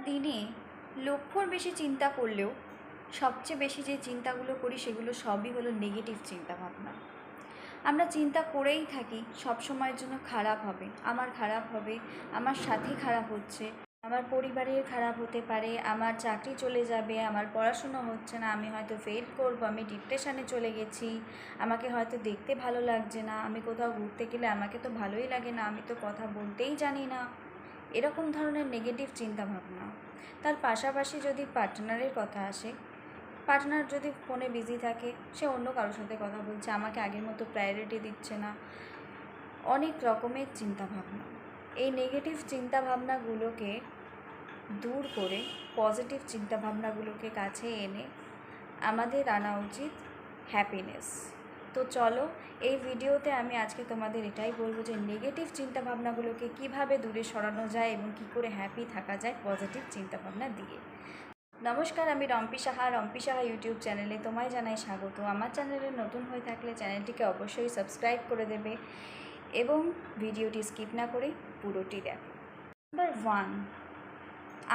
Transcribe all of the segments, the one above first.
দিনে লক্ষ্যর বেশি চিন্তা করলেও সবচেয়ে বেশি যে চিন্তাগুলো করি সেগুলো সবই হলো নেগেটিভ চিন্তাভাবনা। আমরা চিন্তা করেই থাকি সব সময়ের জন্য খারাপ হবে, আমার খারাপ হবে, আমার সাথী খারাপ হচ্ছে, আমার পরিবারের খারাপ হতে পারে, আমার চাকরি চলে যাবে, আমার পড়াশুনো হচ্ছে না, আমি হয়তো ফেল করবো, আমি ডিপ্রেশনে চলে গেছি, আমাকে হয়তো দেখতে ভালো লাগছে না, আমি কোথাও ঘুরতে গেলে আমাকে তো ভালোই লাগে না, আমি তো কথা বলতেই জানি না। এরকম ধরনের নেগেটিভ চিন্তাভাবনা। তার পাশাপাশি যদি পার্টনারের কথা আসে, পার্টনার যদি ফোনে বিজি থাকে, সে অন্য কারোর সাথে কথা বলছে, আমাকে আগের মতো প্রায়োরিটি দিচ্ছে না, অনেক রকমের চিন্তাভাবনা। এই নেগেটিভ চিন্তাভাবনাগুলোকে দূর করে পজিটিভ চিন্তাভাবনাগুলোকে কাছে এনে আমাদের আনা উচিত হ্যাপিনেস। তো চলো, এই ভিডিওতে আমি আজকে তোমাদের এটাই বলবো যে নেগেটিভ চিন্তাভাবনাগুলোকে কিভাবে দূরে সরানো যায় এবং কী করে হ্যাপি থাকা যায় পজিটিভ চিন্তাভাবনা দিয়ে। নমস্কার, আমি রম্পি সাহা ইউটিউব চ্যানেলে তোমায় জানাই স্বাগত। আমার চ্যানেলে নতুন হয়ে থাকলে চ্যানেলটিকে অবশ্যই সাবস্ক্রাইব করে দেবে এবং ভিডিওটি স্কিপ না করে পুরোটি দেখো। নাম্বার 1,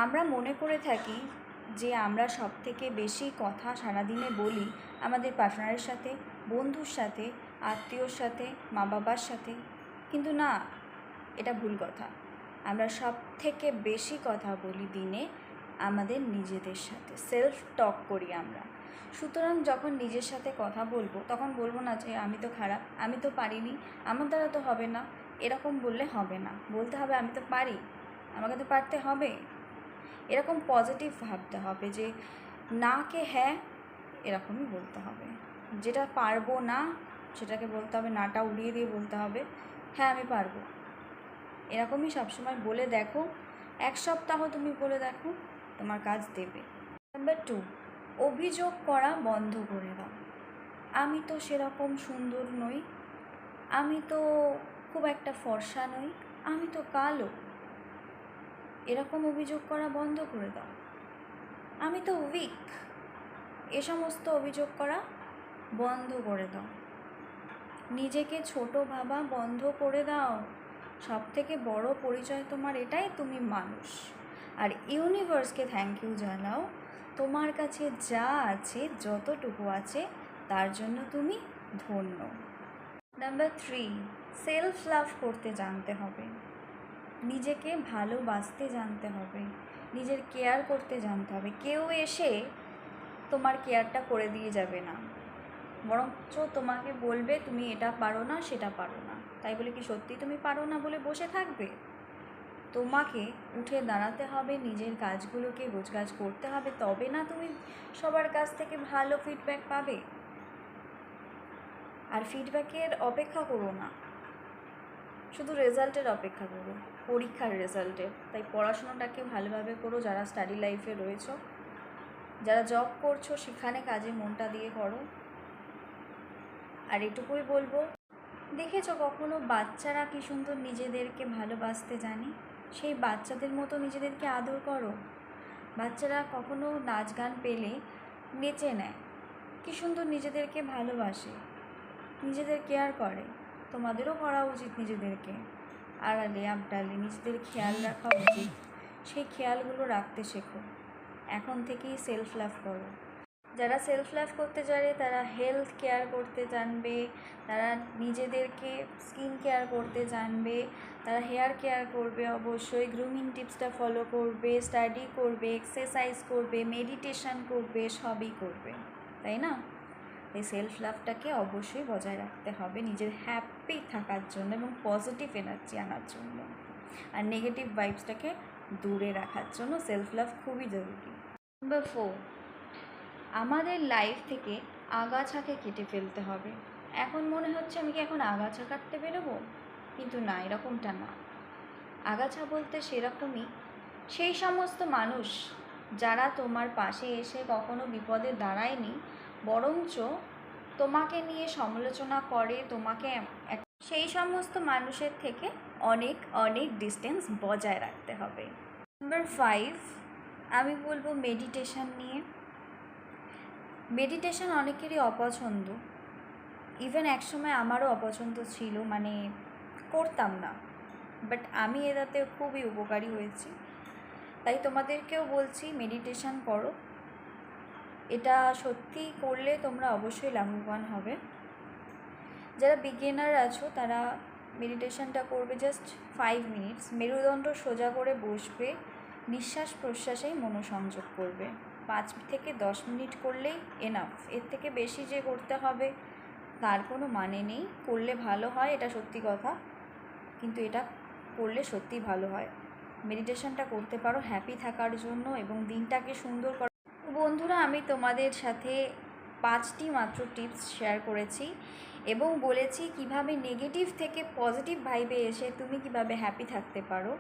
আমরা মনে করে থাকি যে আমরা সব থেকে বেশি কথা সারাদিনে বলি আমাদের পার্টনারের সাথে, বন্ধুর সাথে, আত্মীয়র সাথে, মা বাবার সাথে, কিন্তু না, এটা ভুল কথা। আমরা সব থেকে বেশি কথা বলি দিনে আমাদের নিজেদের সাথে, সেলফ টক করি আমরা। সুতরাং যখন নিজের সাথে কথা বলবো তখন বলবো না যে আমি তো খারাপ, আমি তো পারিনি, আমার দ্বারা তো হবে না, এরকম বললে হবে না। বলতে হবে আমি তো পারি, আমাকে তো পারতে হবে। এরকম পজিটিভ ভাবতে হবে যে না কে হ্যাঁ, এরকমই বলতে হবে। যেটা পারবো না সেটাকে বলতে হবে, নাটা উড়িয়ে দিয়ে বলতে হবে হ্যাঁ আমি পারবো। এরকমই সবসময় বলে দেখো, 1 সপ্তাহ তুমি বলে দেখো, তোমার কাজ দেবে। নাম্বার 2, অভিযোগ করা বন্ধ করে দাও। আমি তো সেরকম সুন্দর নই, আমি তো খুব একটা ফর্সা নই, আমি তো কালো। এরকম অভিযোগ করা বন্ধ করে দাও। আমি তো উইক, এ সমস্ত অভিযোগ করা বন্ধ করে দাও। নিজেকে ছোট ভাবা বন্ধ করে দাও। সব থেকে বড় পরিচয় তোমার এটাই, তুমি মানুষ। আর ইউনিভার্সকে থ্যাংক ইউ জানাও, তোমার কাছে যা আছে, যতটুকু আছে, তার জন্য তুমি ধন্য। নাম্বার 3, সেলফ লাভ করতে জানতে হবে। নিজেকে ভালোবাসতে জানতে হবে, নিজের কেয়ার করতে জানতে হবে। কেউ এসে তোমার কেয়ারটা করে দিয়ে যাবে না, বরঞ্চ তোমাকে বলবে তুমি এটা পারো না, সেটা পারো না। তাই বলে কি সত্যি তুমি পারো না বলে বসে থাকবে? তোমাকে উঠে দাঁড়াতে হবে, নিজের কাজগুলোকে গোছগাছ করতে হবে, তবে না তুমি সবার কাছ থেকে ভালো ফিডব্যাক পাবে। আর ফিডব্যাকের অপেক্ষা করো না, শুধু রেজাল্টের অপেক্ষা করো, পরীক্ষার রেজাল্টের। তাই পড়াশোনাটাকে ভালোভাবে করো, যারা স্টাডি লাইফে রয়েছো, যারা জব করছো সেখানে কাজে মনটা দিয়ে করো। আর এটুকুই বলবো, দেখেছো কখনো বাচ্চারা কী সুন্দর নিজেদেরকে ভালোবাসতে জানে? সেই বাচ্চাদের মতো নিজেদেরকে আদর করো। বাচ্চারা কখনো নাচ গান পেলে নেচে নেয়, কী সুন্দর নিজেদেরকে ভালোবাসে, নিজেদের কেয়ার করে। তোমাদেরও করা উচিত নিজেদেরকে আড়ালে আবডালে নিজেদের খেয়াল রাখা উচিত। সেই খেয়ালগুলো রাখতে শেখো, এখন থেকেই সেলফ লাভ করো। যারা সেলফ লাভ করতে জানে তারা হেলথ কেয়ার করতে জানবে, তারা নিজেদেরকে স্কিন কেয়ার করতে জানবে, তারা হেয়ার কেয়ার করবে, অবশ্যই গ্রুমিং টিপসটা ফলো করবে, স্টাডি করবে, এক্সারসাইজ করবে, মেডিটেশন করবে, সবই করবে, তাই না? এই সেলফ লাভটাকে অবশ্যই বজায় রাখতে হবে নিজের হ্যাপি থাকার জন্য এবং পজিটিভ এনার্জি আনার জন্য। আর নেগেটিভ ভাইবসটাকে দূরে রাখার জন্য সেলফ লাভ খুবই জরুরি। নাম্বার 4, আমাদের লাইফ থেকে আগাছাকে কেটে ফেলতে হবে। এখন মনে হচ্ছে আমি কি এখন আগাছা কাটতে বেরোবো? কিন্তু না, এরকমটা না। আগাছা বলতে সেরকমই সেই সমস্ত মানুষ যারা তোমার পাশে এসে কখনো বিপদে দাঁড়ায়নি, বরঞ্চ তোমাকে নিয়ে সমালোচনা করে, তোমাকে সেই সমস্ত মানুষের থেকে অনেক অনেক ডিস্টেন্স বজায় রাখতে হবে। নাম্বার 5, আমি বলবো মেডিটেশন নিয়ে। মেডিটেশন অনেকেরই অপছন্দ, ইভেন একসময় আমারও অপছন্দ ছিল, করতাম না, বাট আমি এটাতে খুবই উপকারী হয়েছি। তাই তোমাদেরকেও বলছি মেডিটেশান করো। এটা সত্যি করলে তোমরা অবশ্যই লাভবান হবে। যারা বিগিনার আছো তারা মেডিটেশানটা করবে জাস্ট 5 মিনিটস। মেরুদণ্ড সোজা করে বসবে, নিঃশ্বাস প্রশ্বাসেই মনোসংযোগ করবে। 5 থেকে 10 মিনিট করলেই এনাফ। এর থেকে বেশি যে করতে হবে তার কোনো মানে নেই। করলে ভালো হয়, এটা সত্যি কথা, কিন্তু এটা করলে সত্যি ভালো হয়। মেডিটেশানটা করতে পারো হ্যাপি থাকার জন্য এবং দিনটাকে সুন্দর করার। বন্ধুরা, আমি তোমাদের সাথে 5টি মাত্র টিপস শেয়ার করেছি এবং বলেছি কিভাবে নেগেটিভ থেকে পজিটিভ ভাইবে এসে তুমি কিভাবে হ্যাপি থাকতে পারো,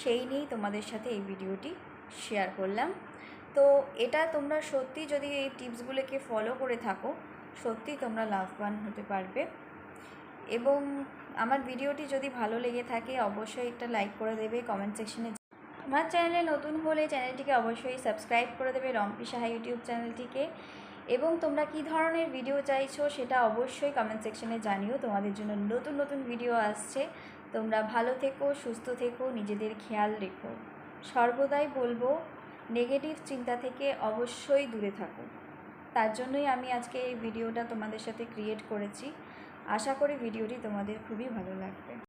সেই নিয়েই তোমাদের সাথে এই ভিডিওটি শেয়ার করলাম। তো এটা তোমরা সত্যি যদি এই টিপসগুলোকে ফলো করে থাকো, সত্যি তোমরা লাভবান হতে পারবে। এবং আমার ভিডিওটি যদি ভালো লেগে থাকে অবশ্যই একটা লাইক করে দেবে, কমেন্ট সেকশনে। আমার চ্যানেলে নতুন হলে চ্যানেলটিকে অবশ্যই সাবস্ক্রাইব করে দেবে, রম্পি সাহা ইউটিউব চ্যানেলটিকে। এবং তোমরা কী ধরনের ভিডিও চাইছো সেটা অবশ্যই কমেন্ট সেকশনে জানিও। তোমাদের জন্য নতুন নতুন ভিডিও আসছে। তোমরা ভালো থেকো, সুস্থ থেকো, নিজেদের খেয়াল রেখো। সর্বদাই বলবো নেগেটিভ চিন্তা থেকে অবশ্যই দূরে থাকো। তার জন্যই আমি আজকে এই ভিডিওটা তোমাদের সাথে ক্রিয়েট করেছি। আশা করি ভিডিওটি তোমাদের খুবই ভালো লাগবে।